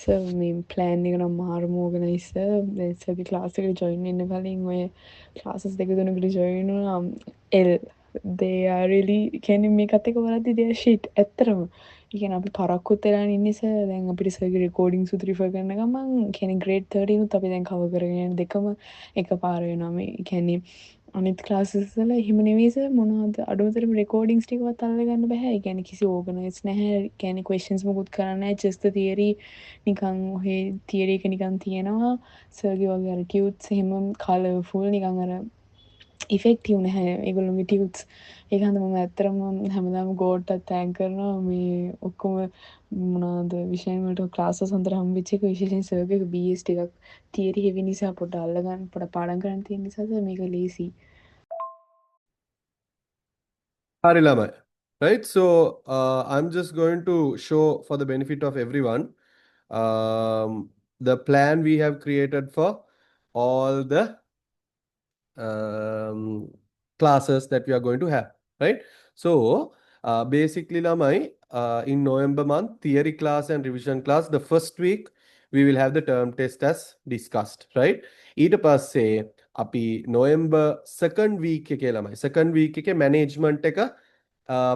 Sir මේ plan එක නම් මාරම ඕගනයිස් සර්. දැන් සර්ගේ ක්ලාස් එකට ජොයින් වෙන්න කලින් ඔය ක්ලාසස් දෙක තුනකට ජොයින් වුණා. එල් they are really කියන්නේ මේකත් එක්ක බලද්දි they are shit ඇත්තටම. ඒ කියන්නේ අපි පරක්කුත් වෙලානේ ඉන්නේ සර්. දැන් අපිට සර්ගේ රෙකෝඩින්ග්ස් රිෆර් කරන ගමන් කියන්නේ ග්‍රේඩ් 13 උත් අපි දැන් කවර් කරගෙන යන දෙකම එකපාර වෙනවා. මේ කියන්නේ අනිත් ක්ලාසස් වල එහෙම නෙවෙයි සර්. මොනවද අඩුමතරම රෙකෝඩින්ග්ස් ටිකවත් අල්ලගන්න බෑ. ඒ කියන්නේ කිසි ඕගනයිස් නැහැ. ඒ කියන්නේ ක්වෙස්චන්ස් මොකුත් කරන්නේ නැහැ. just the theory නිකන් ඔහේ තියරි එක නිකන් තියෙනවා. සර්ගේ වගේ අර ටියුට්ස් එහෙම කලර්ෆුල් නිකන් අර ඉෆෙක්ටිව් නැහැ ඒගොල්ලොන්ගේ ටියුට්ස්. ඒක හන්ද මම ඇත්තටම හැමදාම ගෝඩ්ටත් තෑන්ක් කරනවා. මේ ඔක්කොම මොනවද විෂයන් වලට ක්ලාසස් හොඳට හම්බෙච්ච එක විශේෂයෙන් සර්ගේ BS ටිකක් තියරි හෙවි නිසා පොඩ්ඩක් අල්ලගන්න පොඩ්ඩක් පාඩම් කරන්න තියෙන නිසා සර් මේක ලේසි. Hari lamai. Right. So I'm just going to show for the benefit of everyone the plan we have created for all the classes that we are going to have. Right. So basically lamai in November month theory class and revision class the first week we will have the term test as discussed. Right. ඊට පස්සේ අපි November second week එකේ ළමයි second week එකේ management එක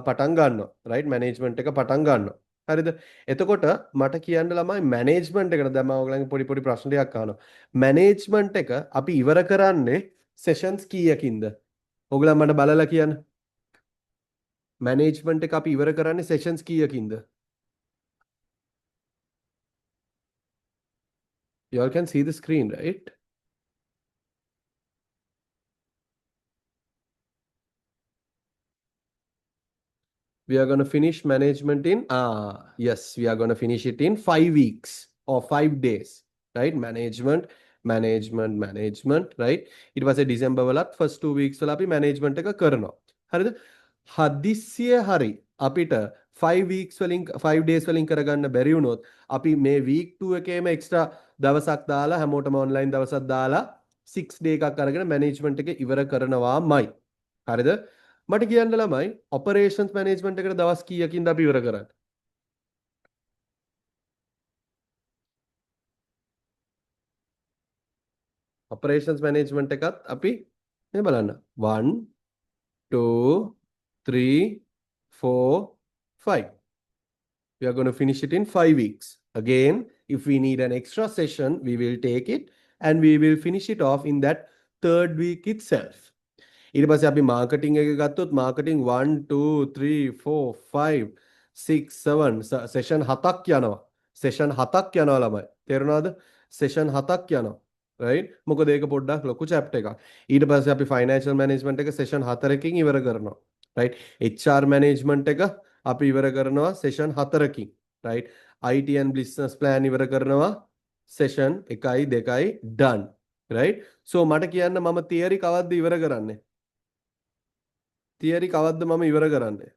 පටන් ගන්නවා right management එක පටන් ගන්නවා හරිද එතකොට මට කියන්න ළමයි management එකට දැන් මම ඔයගලන්ගේ පොඩි පොඩි ප්‍රශ්න ටිකක් අහනවා management එක අපි ඉවර කරන්නේ sessions කීයකින්ද ඔයගලන් මට බලලා කියන්න management එක අපි ඉවර කරන්නේ sessions කීයකින්ද you all can see the screen right we are going to finish management in yes we are going to finish it in 5 weeks or 5 days right management right it was a December වලත් first 2 weeks වල අපි management එක කරනවා හරිද හදිස්සිය හරි අපිට 5 weeks වලින් 5 days වලින් කරගන්න බැරි වුණොත් අපි මේ week 2 එකේම extra දවසක් දාලා හැමෝටම online දවසක් දාලා 6 day එකක් අරගෙන management එක ඉවර කරනවාමයි හරිද මට කියන්න ළමයි operations management එකට දවස් කීයකින්ද අපි ඉවර කරන්නේ? operations management එකත් අපි මේ බලන්න 1 2 3 4 5 we are going to finish it in 5 weeks again if we need an extra session we will take it and we will finish it off in that third week itself ඊට පස්සේ අපි marketing එක ගත්තොත් marketing 1 2 3 4 5 6 7 session 7ක් යනවා session 7ක් යනවා ළමයි තේරුණාද සෙෂන් 7ක් යනවා right මොකද ඒක පොඩ්ඩක් ලොකු chapter එකක් ඊට පස්සේ අපි financial management එක සෙෂන් 4කින් ඉවර කරනවා right HR management එක අපි ඉවර කරනවා සෙෂන් 4කින් right IT and business plan ඉවර කරනවා සෙෂන් 1යි 2යි done right so මට කියන්න මම theory කවද්ද ඉවර කරන්නේ තියරි කවද්ද මම ඉවර කරන්නේ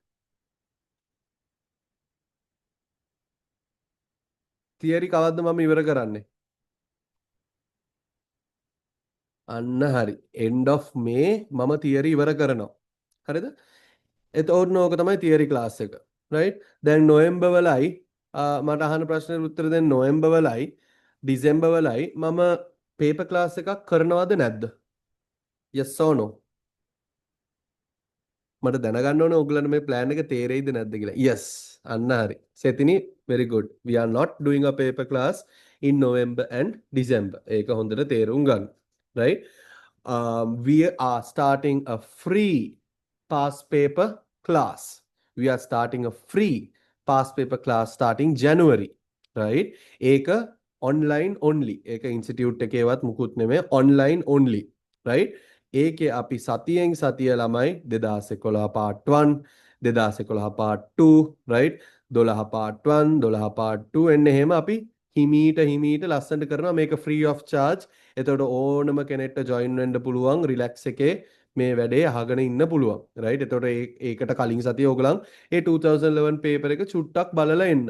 තියරි කවද්ද මම ඉවර කරන්නේ අන්න හරි end of May මම තියරි ඉවර කරනවා හරිද එතකොට ඕක තමයි තියරි ක්ලාස් එක right දැන් නොවැම්බර් වලයි මට අහන ප්‍රශ්නෙට උත්තර දෙන්න නොවැම්බර් වලයි ඩිසෙම්බර් වලයි මම පේපර් ක්ලාස් එකක් කරනවද නැද්ද yes or no මට දැනගන්න ඕනේ ඔයගලන්ට මේ plan එක තේරෙයිද නැද්ද කියලා. Yes. අන්න හරි. Setini very good. We are not doing a paper class in November and December. ඒක හොඳට තේරුම් ගන්න. Right? We are starting a free past paper class. We are starting a free past paper class starting January. Right? ඒක online only. ඒක institute එකේවත් මුකුත් නෙමෙයි online only. Right? ඒකේ අපි සතියෙන් සතිය ළමයි 2011 part 1 2011 part 2 right 12 part 1 12 part 2 එන්න එහෙම අපි හිමීට ලස්සනට කරනවා මේක free of charge එතකොට ඕනම කෙනෙක්ට join වෙන්න පුළුවන් relax එකේ මේ වැඩේ අහගෙන ඉන්න පුළුවන් right එතකොට ඒකට කලින් සතිය ඕගලන් ඒ 2011 paper එක චුට්ටක් බලලා එන්න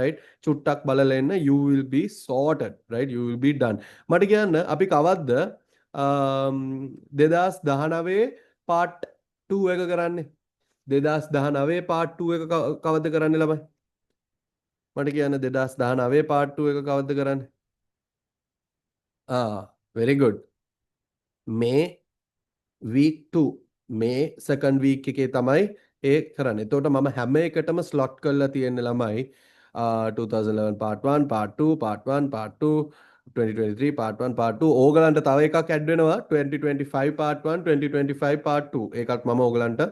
right චුට්ටක් බලලා එන්න you will be sorted right you will be done මට කියන්න අපි කවද්ද 2019 පාට් 2 එක කරන්නේ 2019 පාට් 2 එක කවද්ද කරන්නේ ළමයි මට කියන්න 2019 part 2 එක කවද්ද කරන්නේ? very good. මේ week 2 මේ second week එකේ තමයි ඒ කරන්නේ. එතකොට මම හැම එකටම slot කරලා තියෙන ළමයි 2011 part 1 part 2 part 1 part 2 2023 part 1 part 2 ඕගලන්ට තව එකක් ඇඩ් වෙනවා 2025 part 1 2025 part 2 ඒකත් මම ඕගලන්ට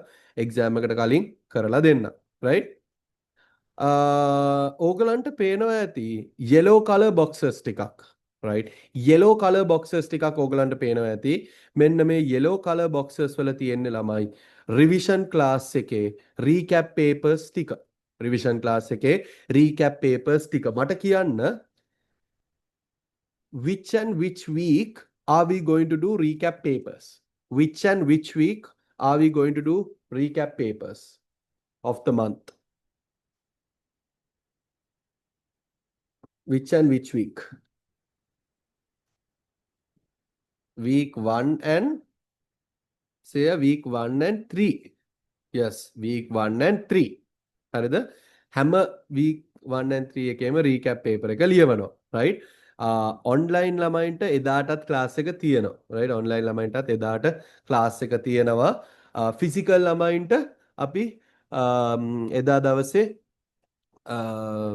එක්සෑම් එකට කලින් කරලා දෙන්න. right? ඕගලන්ට පේනවා ඇති yellow color boxes ටිකක්. right? yellow color boxes ටිකක් ඕගලන්ට පේනවා ඇති. මෙන්න මේ yellow color boxes වල තියෙන්නේ ළමයි revision class එකේ recap papers ටික. revision class එකේ recap papers ටික. මට කියන්න which and which week are we going to do recap papers? Which and which week are we going to do recap papers of the month? Which and which week? Week 1 and say week 1 and 3. Yes, week 1 and 3. හරිද? හැම week 1 and 3 එකේම recap paper එක ලියවනවා. right? Online ළමයින්ට එදාටත් class එක තියෙනවා. right? Online ළමයින්ටත් එදාට class එක තියෙනවා. ෆිසිකල් ළමයින්ට අපි එදා දවසේ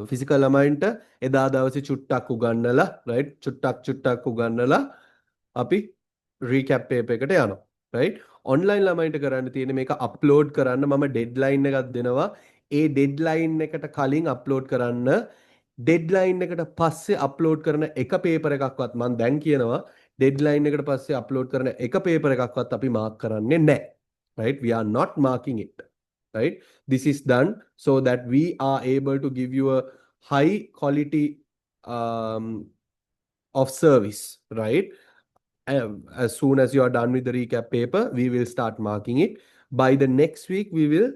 ෆිසිකල් ළමයින්ට එදා දවසේ චුට්ටක් උගන්නලා right? චුට්ටක් උගන්නලා අපි recap paper එකට යනවා. right? ඔන්ලයින් ළමයින්ට කරන්න තියෙන්නේ මේක අප්ලෝඩ් කරන්න මම ඩෙඩ්ලයින් එකක් දෙනවා. ඒ ඩෙඩ්ලයින් එකට කලින් අප්ලෝඩ් කරන්න ඩෙඩ්ලයින් එකට පස්සේ අප්ලෝඩ් කරන එක පේපර් එකක්වත් මම දැන් කියනවා ඩෙඩ්ලයින් එකට පස්සේ අප්ලෝඩ් කරන එක පේපර් එකක්වත් අපි මාක් කරන්නේ නැහැ. right? We are not marking it. right? This is done so that we are able to give you a high quality of service. right? As soon as you are done with the recap paper, we will start marking it. By the next week, we will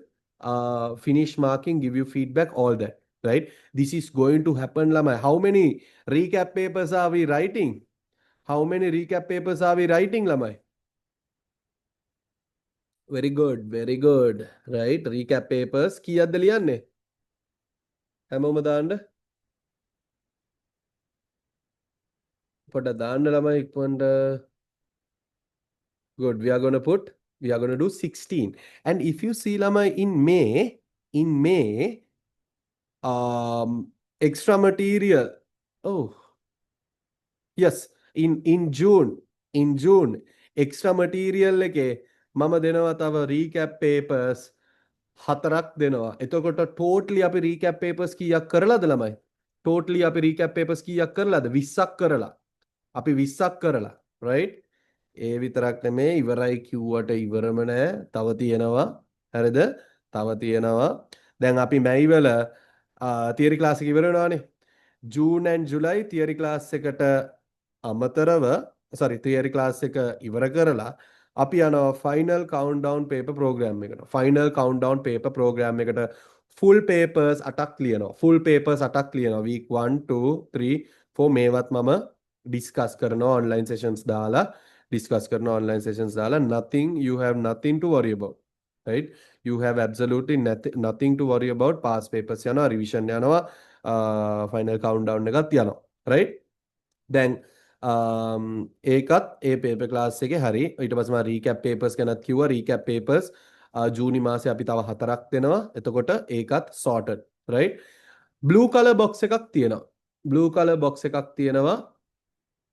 finish marking, give you feedback, all that. Right? This is going to happen, Lamai. How many recap papers are we writing? How many recap papers are we writing, Lamai? Very good, very good. Right? Recap papers. කීයක්ද ලියන්නේ? හැමෝම දාන්න. පොඩ්ඩක් දාන්න ළමයි ඉක්මනට. Good. We are going to do 16. And if you see Lama in May, extra material. Oh, yes. In June, extra material එක මම දෙනවා තව recap papers 4ක් දෙනවා. එතකොට totally අපි recap papers කීයක් කරලාද ළමයි? Totally අපි recap papers කීයක් කරලාද? 20ක් කරලා. අපි 20ක් කරලා. right? ඒ විතරක් නෙමේ ඉවරයි කිව්වට ඉවරම නෑ. තව තියෙනවා. හරිද? තව තියෙනවා. දැන් අපි මැයි වල තියරි ක්ලාස් එක ඉවර වෙනවානේ. ජූන් and ජුලයි තියරි ක්ලාස් එකට අමතරව තියරි ක්ලාස් එක ඉවර කරලා අපි යනවා ෆයිනල් කවුන්ට්ඩවුන් පේපර් ප්‍රෝග්‍රෑම් එකට. ෆයිනල් කවුන්ට්ඩවුන් පේපර් ප්‍රෝග්‍රෑම් එකට ෆුල් පේපර්ස් 8ක් ලියනවා. ෆුල් පේපර්ස් 8ක් ලියනවා. week 1 2 3 4 මේවත් මම ඩිස්කස් කරනවා ඔන්ලයින් සෙෂන්ස් දාලා discuss කරන online sessions දාලා you have nothing to worry about. right? You have absolutely nothing to worry about. Past papers යනවා, revision යනවා, final countdown එකත් යනවා. right? then ඒකත් ඒ paper class එකේ හරි. ඊට පස්සේ මම recap papers ගැනත් කිව්වා. recap papers ජූනි මාසේ අපි තව 4ක් දෙනවා. එතකොට ඒකත් sorted. right? blue color box එකක් තියෙනවා. blue color box එකක් තියෙනවා.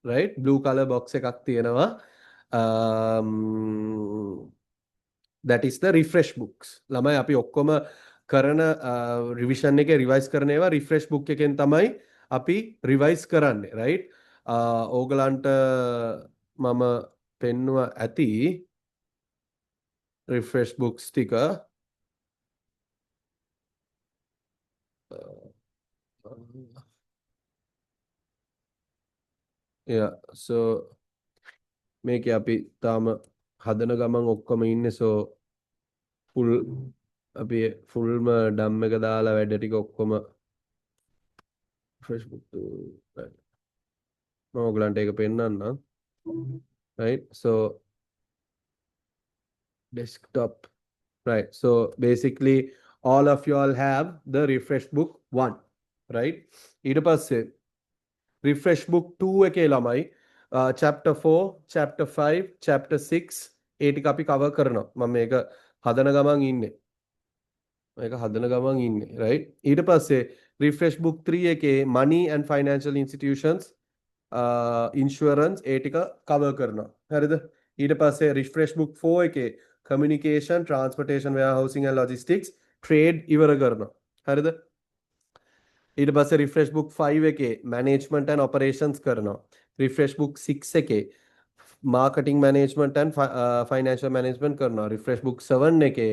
right? blue color box එකක් තියෙනවා. That is the refresh books. ළමයි අපි ඔක්කොම කරන revision එකේ revise කරන ඒවා refresh book එකෙන් තමයි අපි revise කරන්නේ. right? ඕගලන්ට මම පෙන්නුවා ඇති refresh books ටික. yeah, so මේකේ අපි තාම හදන ගමන් ඔක්කොම ඉන්නේ. so full අපි ෆුල්ම ඩම් එක දාලා වැඩ ටික ඔක්කොම Facebook මම ඔයගලන්ට ඒක පෙන්නන්නම්. right? so desktop. right? so basically all of you all have the refresh book 1. right ඊට පස්සේ refresh book 2 එකේ ළමයි chapter 4 chapter 5 chapter 6 ඒ ටික අපි cover කරනවා මම මේක හදන ගමන් ඉන්නේ right ඊට පස්සේ refresh book 3 එකේ money and financial institutions insurance ඒ ටික cover කරනවා හරිද ඊට පස්සේ refresh book 4 එකේ communication transportation warehousing and logistics trade ඉවර කරනවා හරිද ඊට පස්සේ refresh book 5 එකේ management and operations කරනවා refresh book 6 එකේ marketing management and financial management කරනවා refresh book 7 එකේ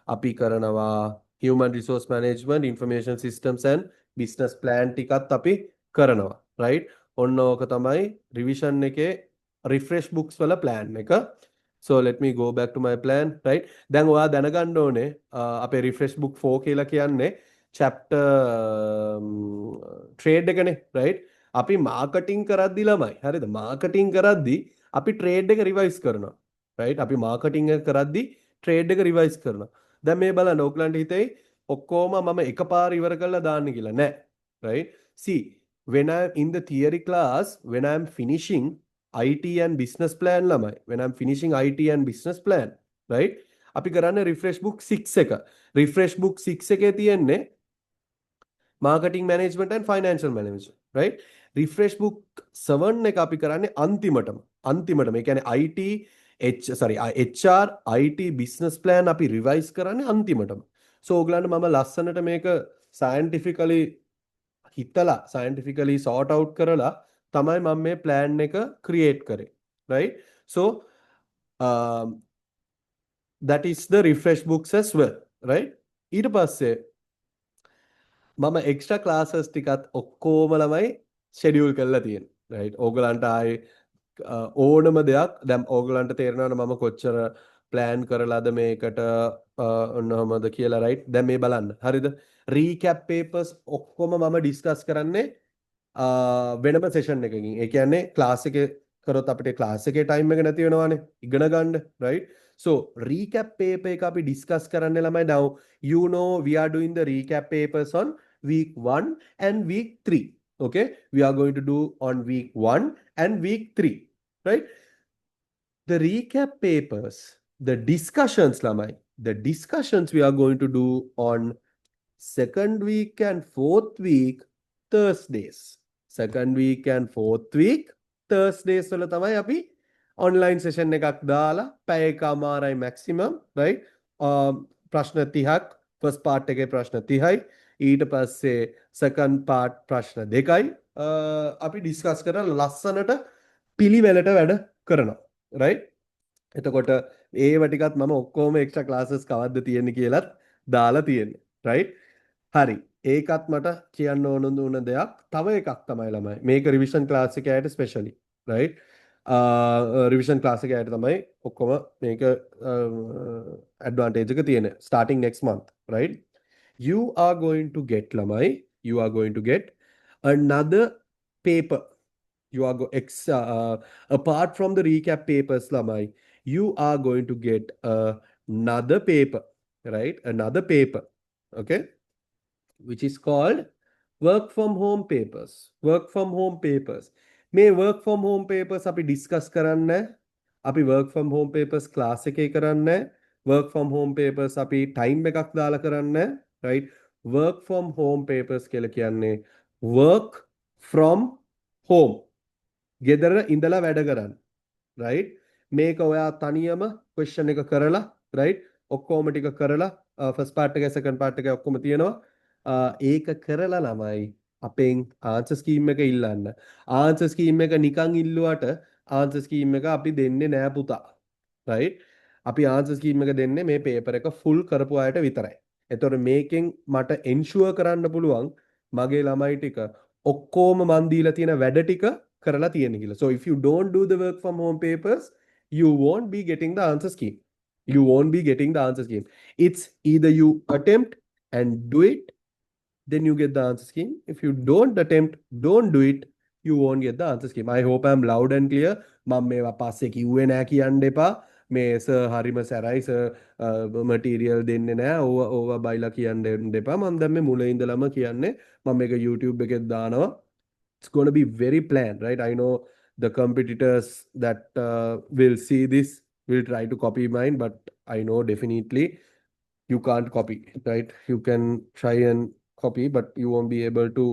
අපි කරනවා human resource management information systems and business plan ටිකත් අපි කරනවා right ඔන්න ඕක තමයි revision එකේ refresh books වල plan එක so let me go back to my plan right දැන් ඔයා දැනගන්න ඕනේ අපේ refresh book 4 කියලා කියන්නේ chapter trade එකනේ right අපි marketing කරද්දි ළමයි හරිද marketing කරද්දි අපි trade එක revise කරනවා right අපි marketing එක කරද්දි trade එක revise කරනවා දැන් මේ බලන්න ඕගලන්ට හිතෙයි ඔක්කොම මම එකපාර ඉවර කරලා දාන්න කියලා නෑ right see when I in the theory class when I am finishing IT and business plan ළමයි when I am finishing IT and business plan right අපි කරන්නේ refresh book 6 එක refresh book 6 එකේ තියෙන්නේ marketing management and financial management right refresh book 7 එක අපි කරන්නේ අන්තිමටම ඒ කියන්නේ HR IT business plan අපි revise කරන්නේ අන්තිමටම so ඕගලන්ට මම ලස්සනට මේක scientifically හිතලා scientifically sort out කරලා තමයි මම මේ plan එක create කරේ right so that is the refresh books as well right ඊට පස්සේ මම එක්ස්ට්‍රා ක්ලාසස් ටිකත් ඔක්කොම ළමයි ෂෙඩියුල් කරලා තියෙනවා right ඕගලන්ට ආයේ ඕනම දෙයක් දැන් ඕගලන්ට තේරෙනවනේ මම කොච්චර plan කරලාද මේකට ඔන්නමද කියලා right දැන් මේ බලන්න හරිද recap papers ඔක්කොම මම ඩිස්කස් කරන්නේ වෙනම session එකකින් ඒ කියන්නේ class එකේ කරොත් අපිට class එකේ time එක නැති වෙනවානේ ඉගෙන ගන්න right so recap paper එක අපි discuss කරන්න ළමයි now you know we are doing the recap papers on week 1 and week 3 okay we are going to do on week 1 and week 3 right the recap papers the discussions lamai the discussions we are going to do on second week and fourth week Thursdays second week and fourth week Thursdays වල තමයි අපි online session එකක් දාලා පැය එකමාරයි maximum right ප්‍රශ්න 30ක් first part එකේ ප්‍රශ්න 30යි ඊට පස්සේ second part ප්‍රශ්න 2යි අපි discuss කරලා ලස්සනට පිළිවෙලට වැඩ කරනවා right එතකොට ඒව ටිකත් මම ඔක්කොම extra classes කවද්ද තියෙන්නේ කියලාත් දාලා තියෙන්නේ right හරි ඒකත් මට කියන්න ඕන දෙයක් තව එකක් තමයි ළමයි මේක revision class එකේ ඇයට specially right revision class එකේ ඇයට තමයි ඔක්කොම මේක advantage එක තියෙන්නේ starting next month right you are going to get lamai you are going to get another paper you are apart from the recap papers lamai you are going to get another paper right another paper okay which is called work from home papers මේ work from home papers අපි discuss කරන්නේ අපි work from home papers class එකේ කරන්නේ work from home papers අපි time එකක් දාලා කරන්නේ right work from home papers කියලා කියන්නේ work from home ගෙදර ඉඳලා වැඩ කරන්න right මේක ඔයා තනියම question එක කරලා right ඔක්කොම ටික කරලා first part එක second part එක ඔක්කොම තියෙනවා ඒක කරලා ළමයි අපෙන් answer scheme එක ඉල්ලන්න answer scheme එක නිකන් ඉල්ලුවට answer scheme එක අපි දෙන්නේ නෑ පුතා right අපි answer scheme එක දෙන්නේ මේ paper එක full කරපු අයට විතරයි එතකොට මේකෙන් මට ensure කරන්න පුළුවන් මගේ ළමයි ටික ඔක්කොම මන් දීලා තියෙන වැඩ ටික කරලා තියෙන කියලා so if you don't do the work from home papers you won't be getting the answer scheme it's either you attempt and do it then you get the answer scheme if you don't attempt don't do it you won't get the answer scheme I hope I'm loud and clear මම මේවා පස්සේ කිව්වේ නෑ කියන්න එපා මේ sir හරිම සැරයි sir material දෙන්නේ නැහැ ඕවා බයිලා කියන්න දෙපා මම දැන් මේ මුලින් ඉඳලම කියන්නේ මම මේක YouTube එකේ දානවා it's going to be very planned, right? I know the competitors that will see this will try to copy mine, but I know definitely you can't copy, right? You can try and copy, but you won't be able to,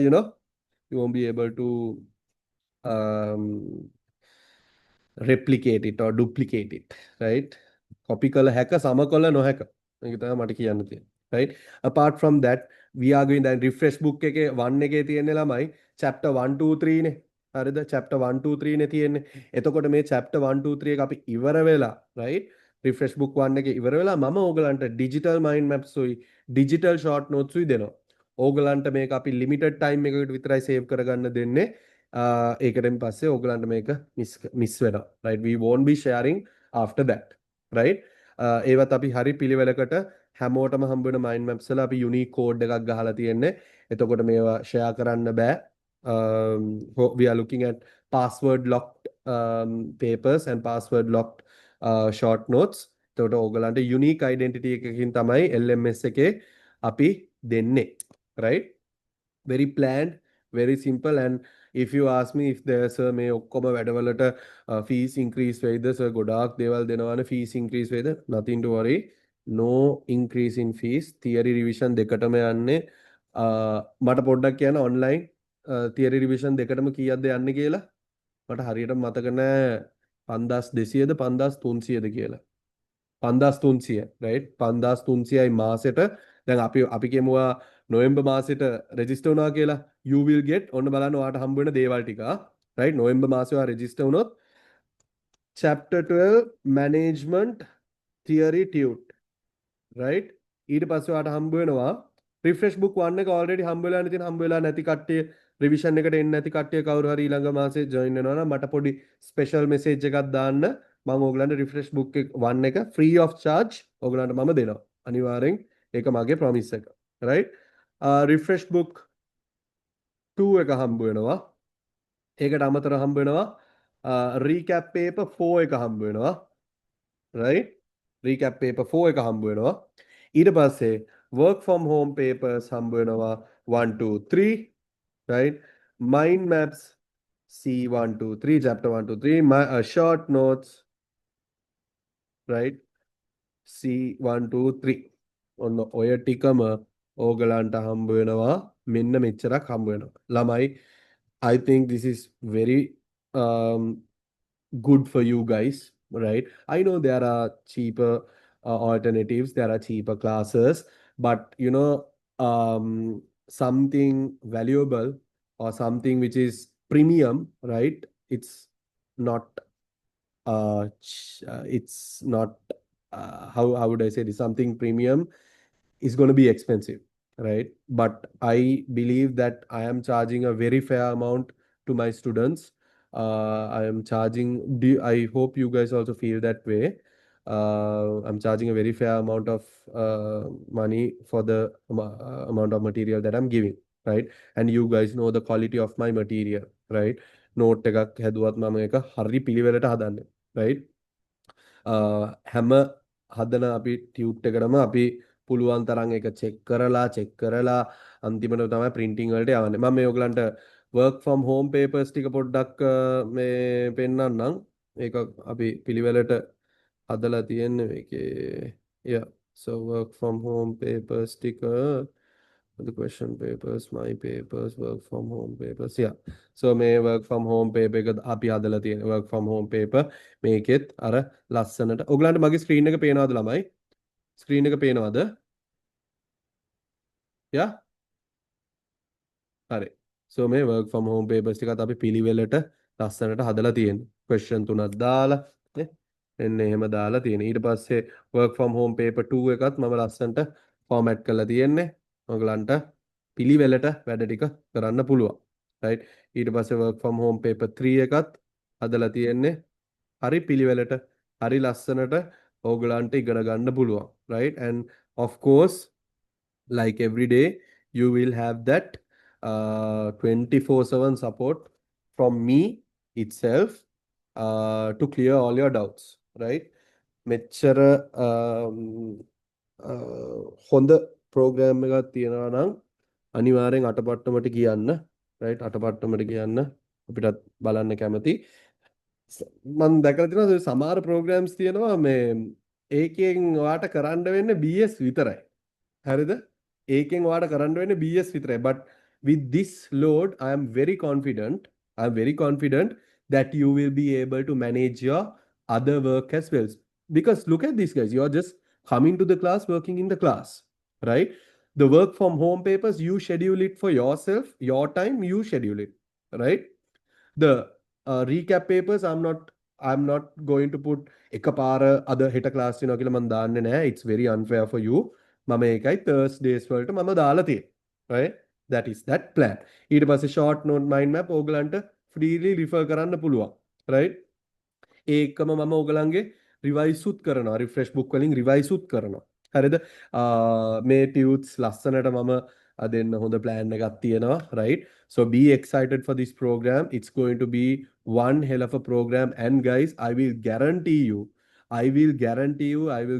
you know, you won't be able to um, replicate it or duplicate it, right? Copy කළ හැක සම කළ නොහැක. මේක තමයි මට කියන්න තියෙන්නේ. Right? Apart from that, we are going දැන් refresh book එකේ 1 එකේ තියෙන ළමයි chapter 1 2 3 නේ. හරිද? chapter 1 2 3 නේ තියෙන්නේ. එතකොට මේ chapter 1 2 3 එක අපි ඉවර වෙලා, right? refresh book 1 එකේ ඉවර වෙලා මම ඕගලන්ට digital mind maps උයි digital short notes උයි දෙනවා. ඕගලන්ට මේක අපි limited time එකකට විතරයි save කරගන්න දෙන්නේ. ඒකටම පස්සේ ඕගලන්ට මේක මිස් වෙනවා right we won't be sharing after that right ඒවත් අපි හරි පිළිවෙලකට හැමෝටම හම්බ වෙන mind maps වල අපි unique code එකක් ගහලා තියෙන්නේ එතකොට මේවා share කරන්න බෑ we are looking at password locked papers and password locked short notes එතකොට ඕගලන්ට unique identity එකකින් තමයි LMS එකේ අපි දෙන්නේ right very planned very simple and if you ask me if there's මේ ඔක්කොම වැඩවලට fees increase වෙයිද සර් ගොඩාක් දේවල් දෙනවානේ fees increase වෙයිද nothing to worry no increase in fees theory revision දෙකටම යන්නේ මට පොඩ්ඩක් කියන්න online theory revision දෙකටම කීයක්ද යන්නේ කියලා මට හරියට මතක නැහැ 5200ද 5300ද කියලා 5300 right 5300යි මාසෙට දැන් අපි කියමුවා නොවැම්බර් මාසෙට රෙජිස්ටර් වුණා කියලා you will get ඔන්න බලන්න ඔයාලට හම්බ වෙන දේවල් ටික right නොවැම්බර් මාසේ ඔයා රෙජිස්ටර් වුණොත් chapter 12 management theory tute right ඊට පස්සේ ඔයාලට හම්බ වෙනවා refresh book 1 එක already හම්බ වෙලා නැතිනම් හම්බ වෙලා නැති කට්ටිය revision එකට එන්නේ නැති කට්ටිය කවුරු හරි ඊළඟ මාසේ join වෙනවා නම් මට පොඩි special message එකක් දාන්න මම ඕගලන්ට refresh book 1 එක free of charge ඕගලන්ට මම දෙනවා අනිවාර්යෙන් ඒක මගේ promise එක right refresh book 2 එක හම්බ වෙනවා ඒකට අමතරව හම්බ වෙනවා recap paper 4 එක හම්බ වෙනවා right recap paper 4 එක හම්බ වෙනවා ඊට පස්සේ work from home papers හම්බ වෙනවා 1 2 3 right mind maps C1 2 3 chapter 1 2 3 my short notes right C1 2 3 ඔන්න ඔය ටිකම ඕගලන්ට හම්බ වෙනවා මෙන්න මෙච්චරක් හම්බ වෙනවා ළමයි I think this is very good for you guys right I know there are cheaper alternatives there are cheaper classes but you know something valuable or something which is premium right not it's not how would I say this something premium is going to be expensive right but I believe that I am charging a very fair amount to my students I am charging I hope you guys also feel that way I'm charging a very fair amount of money for the amount of material that I'm giving right and you guys know the quality of my material right note එකක් හැදුවත් මම ඒක හරි පිළිවෙලට හදන්නේ right හැම හදන අපි ටියුට් එකටම අපි පුළුවන් තරම් ඒක චෙක් කරලා අන්තිමට තමයි printing වලට යවන්නේ මම මේ ඔයගලන්ට work from home papers ටික පොඩ්ඩක් මේ පෙන්නන්නම් ඒක අපි පිළිවෙලට හදලා තියෙන්නේ මේකේ yeah so work from home papers ටික the question papers my papers work from home papers yeah so මේ work from home paper එක අපි හදලා තියෙන work from home paper මේකෙත් අර ලස්සනට ඔයගලන්ට මගේ screen එක පේනවද ළමයි screen එක පේනවද yeah හරි so මේ work from home papers ටිකත් අපි පිළිවෙලට ලස්සනට හදලා තියෙනවා question තුනක් දාලා නේ එන්න එහෙම දාලා තියෙන ඊට පස්සේ work from home paper 2 එකත් මම ලස්සනට format කරලා තියෙන්නේ ඔයගලන්ට පිළිවෙලට වැඩ ටික කරන්න පුළුවන් right ඊට පස්සේ work from home paper 3 එකත් හදලා තියෙන්නේ හරි පිළිවෙලට හරි ලස්සනට ඕගලන්ට ඉගෙන ගන්න පුළුවන් right and of course like every day you will have that 24/7 support from me itself to clear all your doubts, right? මෙච්චර හොඳ ප්‍රෝග්‍රෑම් එකක් තියෙනවා නම් අනිවාර්යෙන් අටපට්ටමට කියන්න, right? අටපට්ටමට කියන්න අපිටත් බලන්න කැමති. මම දැකලා තියෙනවා සමහර ප්‍රෝග්‍රෑම්ස් තියෙනවා මේ ඒකෙන් ඔයාට කරන්න වෙන්නේ BS විතරයි. හරිද? ඒකෙන් ඔයාට කරන්න වෙන්නේ BS විතරයි. But with this load, I am very confident that you will be able to manage your other work as well. Because look at this, guys. You are just coming to the class, working in the class, right? The work from home papers, you schedule it for yourself, your time, you schedule it, right? The recap papers, I'm not going to put එකපාර අද හෙට class වෙනවා කියලා මම දාන්නේ නැහැ. It's very unfair for you. මම ඒකයි Thursdays වලට මම දාලා තියෙන්නේ. Right? That is that plan. ඊට පස්සේ short note mind map ඕගලන්ට freely refer කරන්න පුළුවන්. Right? ඒකම මම ඕගලන්ගේ රිවයිස් උත් කරනවා. රිෆ්‍රෙෂ් බුක් වලින් රිවයිස් උත් කරනවා. හරිද? මේ ටියුට්ස් ලස්සනට මම දෙන්න හොඳ plan එකක් තියෙනවා, right? So be excited for this program. It's going to be one hell of a program. And guys, I will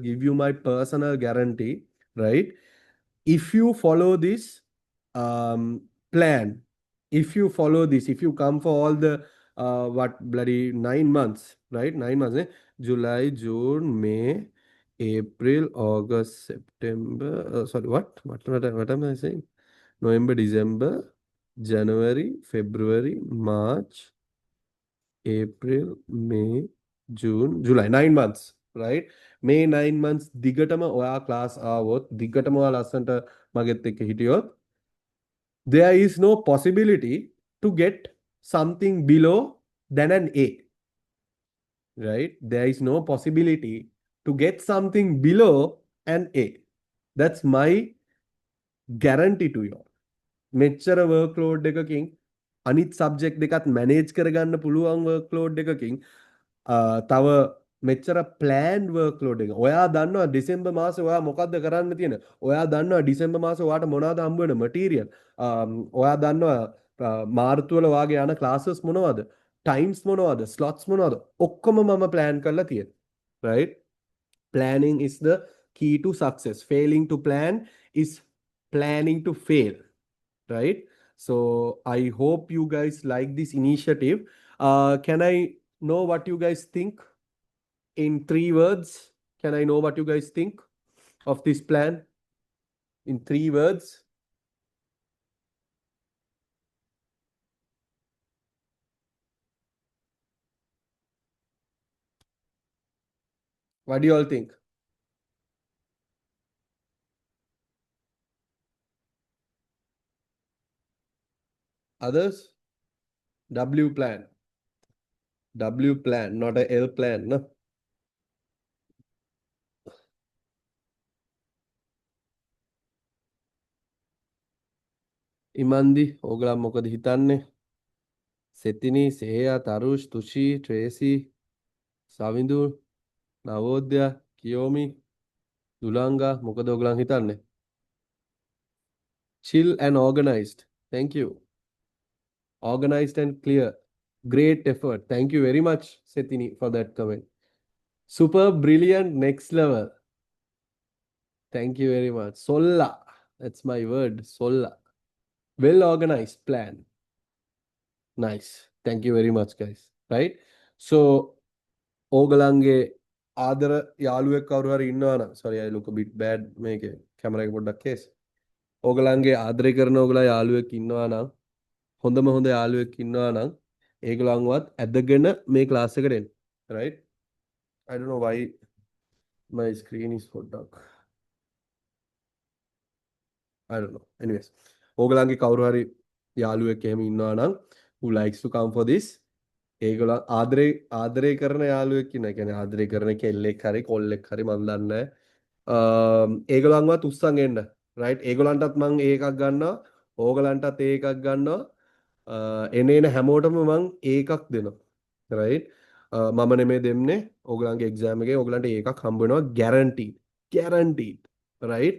give you my personal guarantee, right? If you follow this plan, if you come for all the what bloody 9 months, right? 9 months, eh? July, June, May, April, August, September. Sorry, what am I saying? November, December, January, February, March, April, May, June, July. 9 months, right? May 9 months දිගටම ඔයා class ආවොත් දිගටම ඔයා ලස්සන්ට මගෙත් එක්ක හිටියොත් there is no possibility to get something below than an A, right? There is no possibility to get something below an A. That's my guarantee to you. මෙච්චර workload එකකින් අනිත් subject දෙකත් manage කරගන්න පුළුවන් workload එකකින් තව මෙච්චර planned workload එක. ඔයා දන්නවා ඩිසෙම්බර් මාසේ ඔයා මොකද්ද කරන්න තියෙන. ඔයා දන්නවා ඩිසෙම්බර් මාසේ ඔයාට මොනවද හම්බ වෙන material. ඔයා දන්නවා මාර්තු වල වාගේ යන classes මොනවද? times මොනවද? slots මොනවද? ඔක්කොම මම plan කරලා තියෙනවා. right? Planning is the key to success. Failing to plan is planning to fail, right? So I hope you guys like this initiative. Can I know what you guys think in 3 words? Can I know what you guys think of this plan in 3 words? What do you all think? Others? W plan. W plan, not a L plan, no? ඉමන්දි ඕගලන් මොකද හිතන්නේ? සෙතිනි, සේයා, තරුෂ්, තුෂි, ට්‍රේසි, සවිඳු, නවෝදයා, කියෝමි, දුලංගා මොකද ඕගලන් හිතන්නේ? Chill and organized. Thank you. Organized and clear. Great effort. Thank you very much, Setini, for that comment. Super brilliant, next level. Thank you very much. Solla. That's my word. Solla. Well organized plan. Nice. Thank you very much, guys. Right? So, ඕගලන්ගේ ආදර යාළුවෙක් කවුරු හරි ඉන්නවා නම්, sorry, I look a bit bad මේකේ camera එක පොඩ්ඩක් case. ඕගලන්ගේ ආදරය කරන ඕගලා යාළුවෙක් ඉන්නවා නම්, හොඳම හොඳ යාළුවෙක් ඉන්නවා නම් ඒගොල්ලන්වත් ඇදගෙන මේ ක්ලාස් එකට එන්න. Right? I don't know why my screen is පොඩ්ඩක්. I don't know. Anyways, ඕගලන්ගේ කවුරු හරි යාළුවෙක් එහෙම ඉන්නවා නම් who likes to come for this, ඒගොල්ලන් ආදරේ කරන යාළුවෙක් ඉන්න. ඒ කියන්නේ ආදරේ කරන කෙල්ලෙක් හරි කොල්ලෙක් හරි මන් දන්නේ නැහැ. ඒගොල්ලන්වත් උස්සන් එන්න. right? ඒගොල්ලන්ටත් මම ඒකක් ගන්නවා. ඕගලන්ටත් ඒකක් ගන්නවා. එනේන හැමෝටම මම ඒකක් දෙනවා. right? මම නෙමෙයි දෙන්නේ. ඕගලන්ගේ exam එකේ ඕගලන්ට ඒකක් හම්බ වෙනවා guaranteed. right?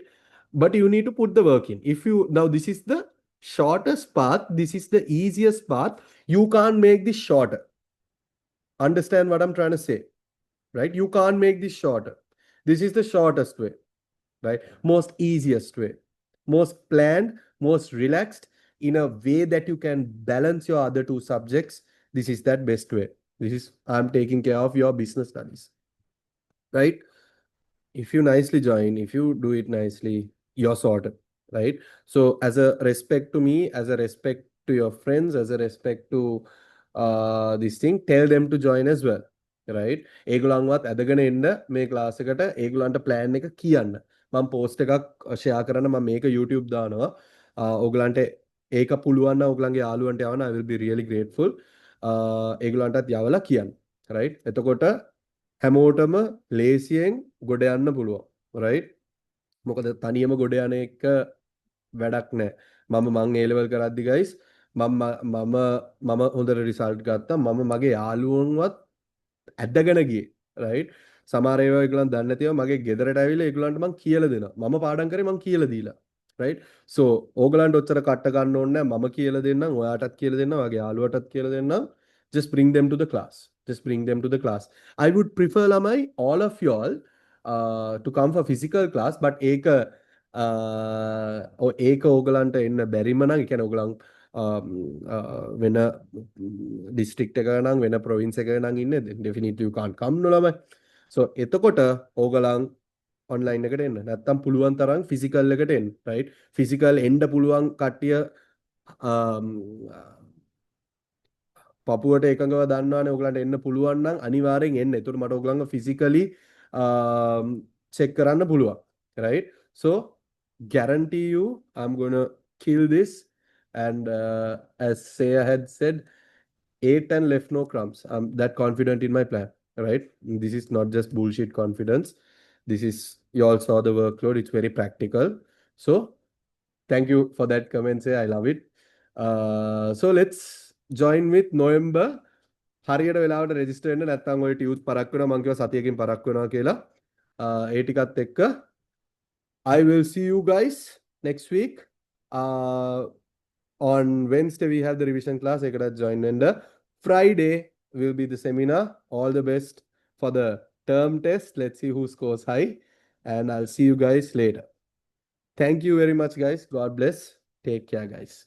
But you need to put the work in. Now this is the shortest path, this is the easiest path. You can't make this shorter. Understand what I'm trying to say, right? You can't make this shorter. This is the shortest way, right? Most easiest way, most planned, most relaxed, in a way that you can balance your other two subjects. This is that best way. This is, I'm taking care of your business studies, right? If you nicely join, if you do it nicely, you're sorted, right? So as a respect to me, as a respect to your friends, as a respect to this thing, tell them to join as well, right? ඒගොල්ලන්වත් ඇදගෙන එන්න මේ class එකට ඒගොල්ලන්ට plan එක කියන්න. මම post එකක් share කරන්න, මම මේක YouTube දානවා. ඕගලන්ට ඒක පුළුවන් නම් ඕගලන්ගේ යාළුවන්ට යවන්න, I will be really grateful. ඒගොල්ලන්ටත් යවලා කියන්න, right? එතකොට හැමෝටම ලේසියෙන් ගොඩ යන්න පුළුවන්, right? මොකද තනියම ගොඩ යන එක වැඩක් නෑ. මං A level කරද්දි guys මම හොඳට රිසල්ට් ගත්තා. මම මගේ යාළුවන්වත් ඇදගෙන ගියේ, right? සමහර ඒවා ඒගොල්ලන් දන්නේ නැතිව මගේ ගෙදරට ඇවිල්ලා ඒගොල්ලන්ට මං කියලා දෙනවා. මම පාඩම් කරේ මං කියලා දීලා, right? So ඕගලන්ට ඔච්චර කට්ට ගන්න ඕනේ නැහැ. මම කියලා දෙන්නම්, ඔයාටත් කියලා දෙන්නම්, වගේ යාළුවටත් කියලා දෙන්නම්. Just bring them to the class. Just bring them to the class. I would prefer, Lamai, all of y'all to come for physical class, but ඒක ඕගලන්ට එන්න බැරිම නම්, ඒ කියන්නේ ඕගලන් වෙන district එක නම් වෙන province එක නම් ඉන්නේ, definitely you can't come no ළමයි. So එතකොට ඕගලන් online එකට එන්න. නැත්තම් පුළුවන් තරම් physical එකට එන්න, right? Physical එන්න පුළුවන් කට්ටිය පපුවට එකඟව දන්නවනේ ඕගලන්ට එන්න පුළුවන් නම් අනිවාර්යෙන් එන්න. ඒතකොට මට ඕගලන්ව physically check කරන්න පුළුවන්, right? So guarantee you I'm gonna kill this, and as Saya had said, 8 and left no crumbs. I'm that confident in my plan, right? This is not just bullshit confidence. This is, you all saw the workload, it's very practical. So thank you for that comment, Saya. I love it. So let's join with November. හරියට වෙලාවට register වෙන්න, නැත්නම් ඔය ටියුස් පරක් වෙනවා. මං කිව්වා සතියකින් පරක් වෙනවා කියලා. ඒ ටිකත් එක්ක I will see you guys next week. On Wednesday we have the revision class. ඒකට join වෙන්න. Friday will be the seminar. All the best for the term test. Let's see who scores high, and I'll see you guys later. Thank you very much, guys. God bless. Take care, guys.